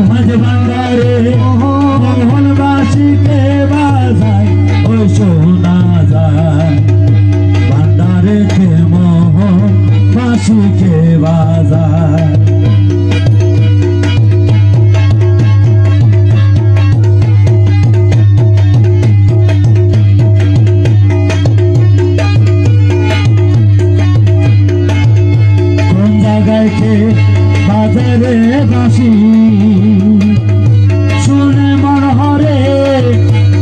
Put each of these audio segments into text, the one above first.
মাঝ ভান্ডারে মোহনবাসীকে বাজায় ওই শোনা যায় ভান্ডারেতে মোহনবাসীকে বাজায় বাজারে বাসি শুনে মন হরে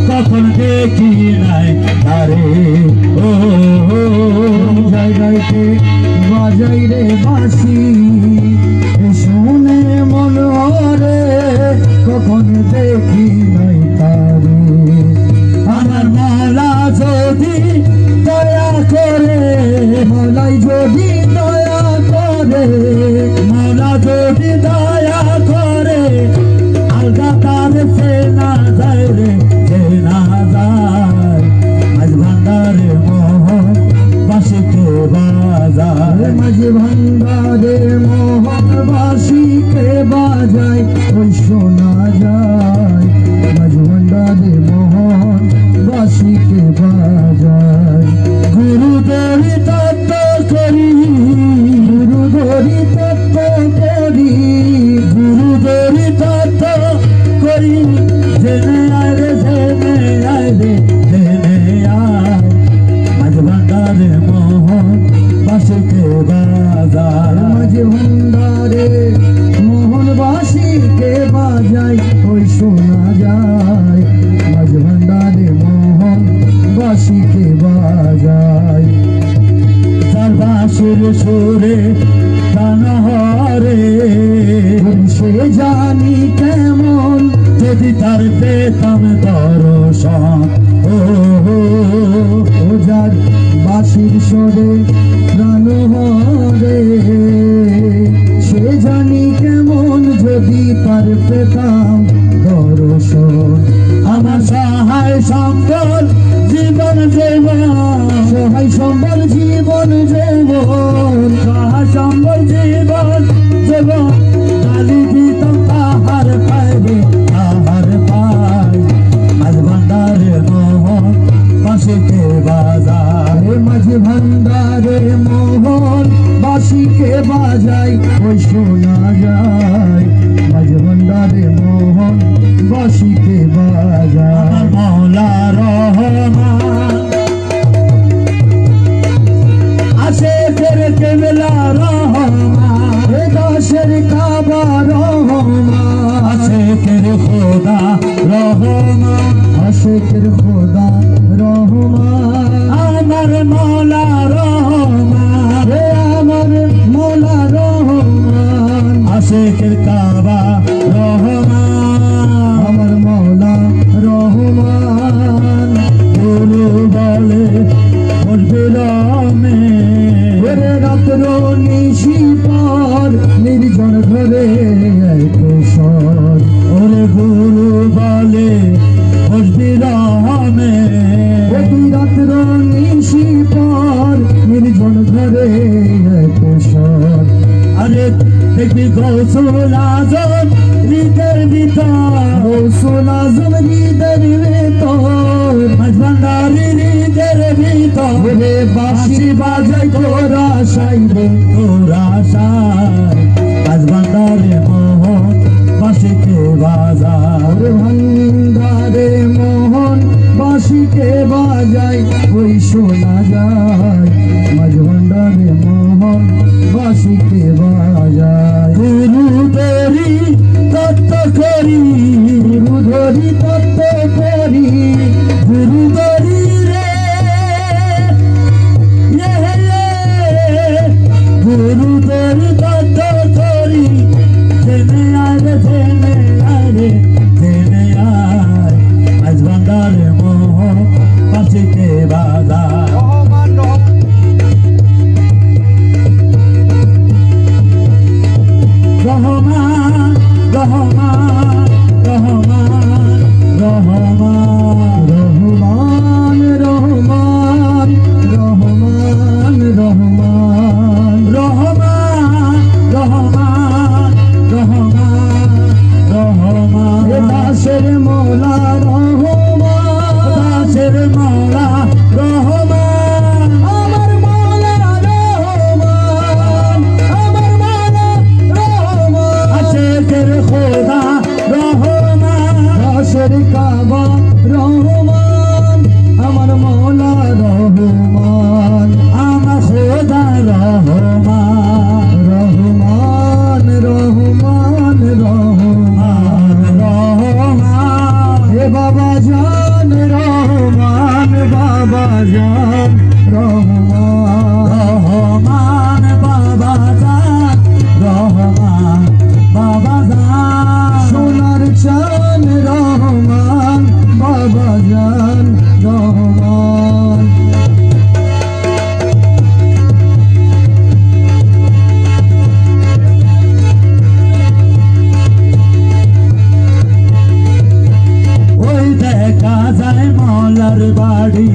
কখন দেখি নাই তারে ও জায়গাতে বাজাই রে বাসি শুনে মন হরে কখন দেখি নাই তারে আমার মালা যদি দয়া করে মালাই যদি দয়া করে মালা যদি দয়া করে আলগা তার সে না যায় রে সে না যায় মাঝ ভান্ডারে মোহন বাসীকে বাজায় মাঝ ভান্ডারে মোহন বাসীকে বাজায় ওই শোনা যায় মাঝ ভান্ডারে মোহন বাসীকে বাজায় গুরুদেবী তত্ত্ব করি গুরুদেবী তত্ত্ব করি গুরুদেবী তত্ত্ব করি জেনে আয় রে জেনে আয় রে জেনে আয় মাঝ ভান্ডারে মোহন বাসীকে বাজায় মাঝ ভান্ডারে মোহন বাসীকে বাজায় ওই শোনা যায় মাঝ ভান্ডারে মোহন বাসীকে বাজায় তার বাঁশির সুরে প্রাণ হরে সে জানি কেমন যদি তার পেতাম দর্শন ও যার বাঁশির সুরে প্রাণ হরে সে জানি কেমন যদি তার পেতাম দর্শন আমার সহায় সম্বল জীবন জীবন সহায় সম্বল জীবন জীবন সহায় সম্বল জীবন জীবন কালী গীতম তাহার পাইবে তাহার পাই মাঝ ভান্ডারে মোহন বাসীকে বাজায় মাঝ ভান্ডারে মোহন বাসীকে বাজায় ওই শোনা যায় মাঝ ভান্ডারে মোহন বাসীকে বাজায় মৌলা রহমান আসে তেরে কেবলা রহমান দাসের কাবা রহমান আসে তেরে খোদা রহমান আসে তেরে খোদা রহমান আমার মৌলা রহমান আমার মৌলা রহমান আসে তেরে কাবা রহমান আমার মৌলা রহমান গুরু বলে বিরামে রাত্র নিশি পর নির্জন ঘরে কিশোর ওরে গুরু বলে বিরামে রাত্র নিশি পর নির্জন ঘরে কিশোর আরে দেখবি গৌসুল আজম হৃদয়ের ভিতর গৌসুল আজম হৃদয়ের ভিতর মাঝ ভান্ডারে হৃদয়ের ভিতর বাঁশি বাজাই তোরা সাইবে তোরা সাই মাঝ ভান্ডারে মোহন বাসীকে বাজায় ভান্ডারে মোহন বাসীকে বাজায় ওই শোনা যায় মাঝ ভান্ডারে মোহন বাসীকে বাজায় গুরু ধরি তত্ত্ব করি গুরু ধরি তত্ত্ব করি গুরু ধরি রে গুরু রহমান রহমান রহমান রহমান রহমান হে বাবা জান রহমান বাবা জান রহমান রহমান বাবা জান রহমান বাবা জান সোনার চান রহমান বাবা জান রহমান ওই দেখা যায় মলার বাড়ি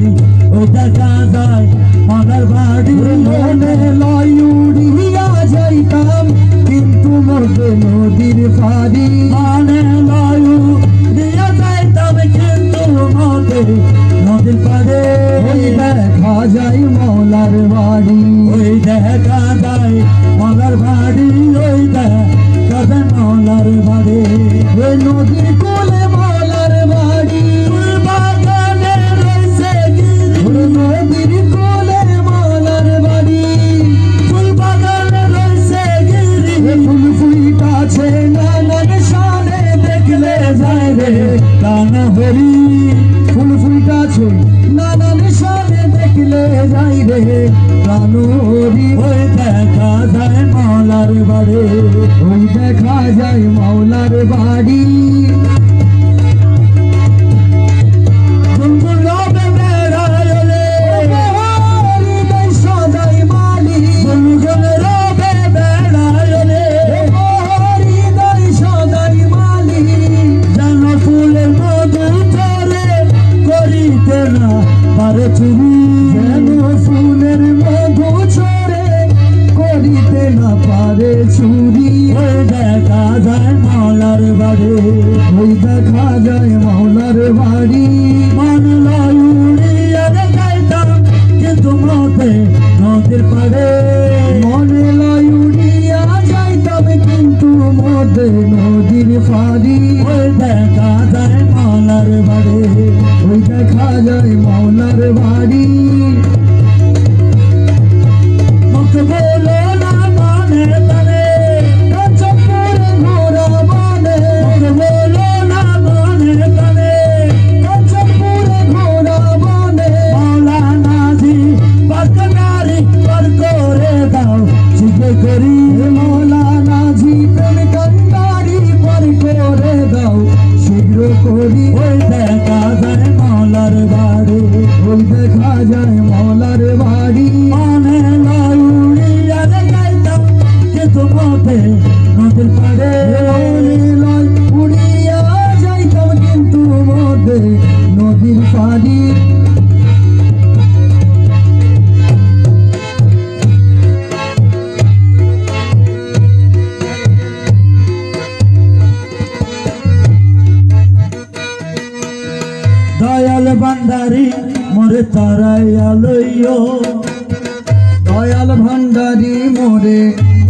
ওই দেখা যায় মলার বাড়ি মনে লয় উড়িয়া যাইতাম কিন্তু মধ্যে নদীর ফাড়ি মনে লয় উড়িয়া যাইতাম কিন্তু মধ্যে নদীর পাড়ে ওই দেখা যায় মলার বাড়ি ওই দেখা যায় মলার বাড়ি ওই দেখা যায় মলার বাড়ি ওই নদীর কোলে মলার বাড়ি বাগানে রয়েছে নদীর কোলে মলার বাড়ি ফুল বাগানে রয়েছে গিরি ফুল ফুইটাছে নানান শানে দেখলে যায় রে কানা হরি ফুল ফুইটাছে নানান শানে দেখলে যায় রে কানো হরি ওই দেখা যায় মলার বাড়ি ওই দেখা যায় মলার বাড়ি চুরি যেন ফুলের মধু ছড়ে করিতে না পারে চুরি ওই দেখা যায় মলার বাড়ি ওই দেখা যায় মলার বাড়ি মন লয় উড়িয়া যাইতাম কিন্তু মতে নদীর পাড়ে মনে লয় উড়িয়া যাইতাম কিন্তু মতে নদীর ফাড়ি ওই দেখা যায় মলার বাড়ি ওই দেখা যায় মলার বাড়ি মুখ বলো না মানে তানে কাঞ্চনপুরে ঘোড়া বানে মুখ বলো না মানে তানে কাঞ্চনপুরে ঘোড়া বানে মৌলানা জি বাকনারি পার করে দাও জিজ্ঞে করি মৌলানা জি প্রেম কান্ডারি পার করে দাও শীঘ্র করি ওই দেখা যায় মলার বাড়ি ওই দেখা যায় মলার বাড়ি মনে লয় উড়িয়া যাইতাম কিন্তু মতে নদীর পাড়ে মনে লয় উড়িয়া যাইতাম কিন্তু মতে নদীর পাড়ি দয়াল ভান্ডারি মোরে তারাইয়া লইও দয়াল ভান্ডারি মোরে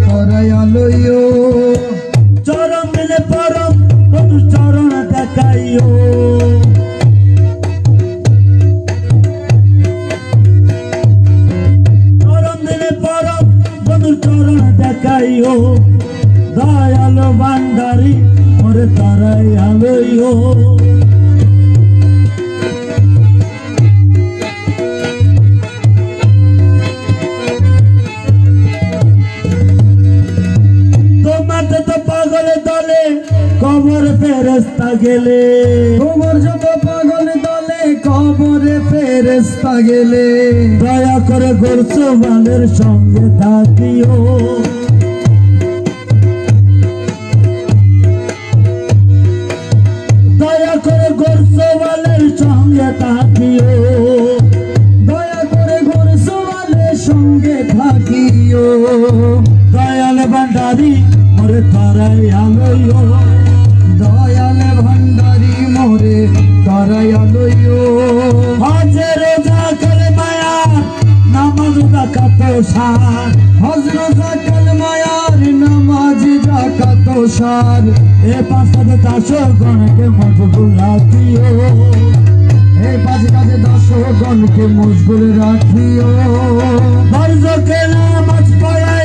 তারাইয়া লইও চরণ দিলে পরম বন্ধু চরণ দেখাইও চরণ দিলে পরম বন্ধু চরণ দেখাইও দয়াল ভান্ডারি মোরে তারাইয়া লইও কবর ফেরেস্তা গেলে তোমার যত পাগল দলে কবরে ফেরেস্তা গেলে দয়া করে গোরসওয়ালের সঙ্গে থাকিও দয়া করে গোরসওয়ালের সঙ্গে থাকিও দয়া করে গোরসওয়ালের সঙ্গে থাকিও দয়াল ভান্ডারি মোরে তারাইয়া লইও দয়াল ভান্ডারি মোরে তারাইয়া লইও হজে রোজা করে মায়া নামাজ জাকাত সার হজ রোজা করে মায়ার নামাজ জাকাত সার এ পাঁচটা দাসো গণকে মজবুর রাখিও এই পাঁচ কাজে দাসো গণকে মজবুর রাখিও ফরজ কে নামাজ পড়ে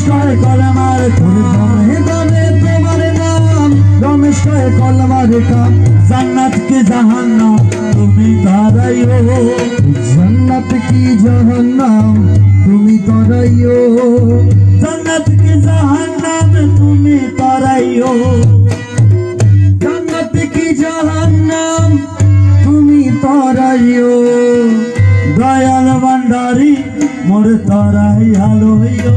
রমেশ কয় কলমার করে দমে দমে তোমার নাম রমেশ কয় কলমার কাম জান্নাত কি জাহান্নাম তুমি তারাইও জান্নাত কি জাহান্নাম তুমি তারাইও জান্নাত কি জাহান্নাম তুমি তারাইও জান্নাত কি জাহান্নাম তুমি তারাইও দয়াল ভান্ডারী মোর তারাই আলোইও।